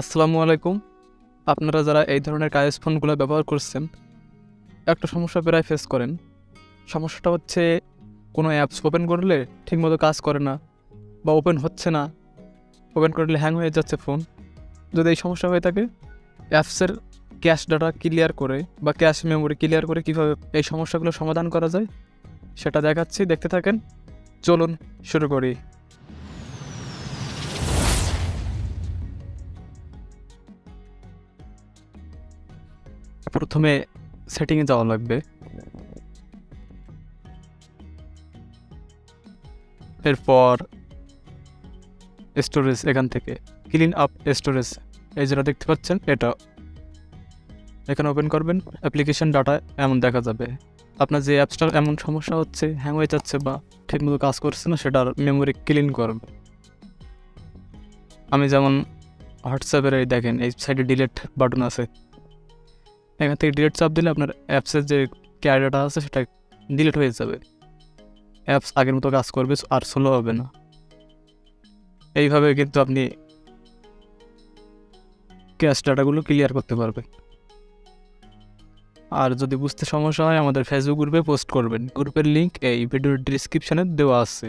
আসসালামু আলাইকুম। আপনারা যারা এই ধরনের কাইওস ফোনগুলো ব্যবহার করছেন, একটা সমস্যা প্রায় ফেস করেন। সমস্যাটা হচ্ছে কোনো অ্যাপস ওপেন করলে ঠিকমতো কাজ করে না বা ওপেন হচ্ছে না। ওপেন করলে হ্যাং হয়ে যাচ্ছে ফোন। যদি এই সমস্যা হয়ে থাকে, অ্যাপসের ক্যাশ ডাটা ক্লিয়ার করে বা ক্যাশ মেমোরি ক্লিয়ার করে কীভাবে এই সমস্যাগুলো সমাধান করা যায় সেটা দেখাচ্ছি, দেখতে থাকেন। চলুন শুরু করি। প্রথমে সেটিংয়ে যাওয়া লাগবে। এরপর স্টোরেজ, এখান থেকে ক্লিন আপ স্টোরেজ, এই যেটা দেখতে পাচ্ছেন এটা এখানে ওপেন করবেন। অ্যাপ্লিকেশন ডাটা এমন দেখা যাবে। আপনার যে অ্যাপসটার এমন সমস্যা হচ্ছে, হ্যাং হয়ে যাচ্ছে বা ঠিকমতো কাজ করছে না, সেটার মেমোরি ক্লিন করবে। আমি যেমন হোয়াটসঅ্যাপের এই দেখেন, এই সাইডে ডিলিট বাটন আছে, এখান থেকে ডিলিট চাপ দিলে আপনার অ্যাপসের যে ক্যাশ ডাটা আছে সেটা ডিলিট হয়ে যাবে। অ্যাপস আগের মতো কাজ করবে আর স্লো হবে না। এইভাবে কিন্তু আপনি ক্যাশ ডাটাগুলো ক্লিয়ার করতে পারবেন। আর যদি বুঝতে সমস্যা হয়, আমাদের ফেসবুক গ্রুপে পোস্ট করবেন। গ্রুপের লিঙ্ক এই ভিডিওর ডিসক্রিপশানে দেওয়া আছে।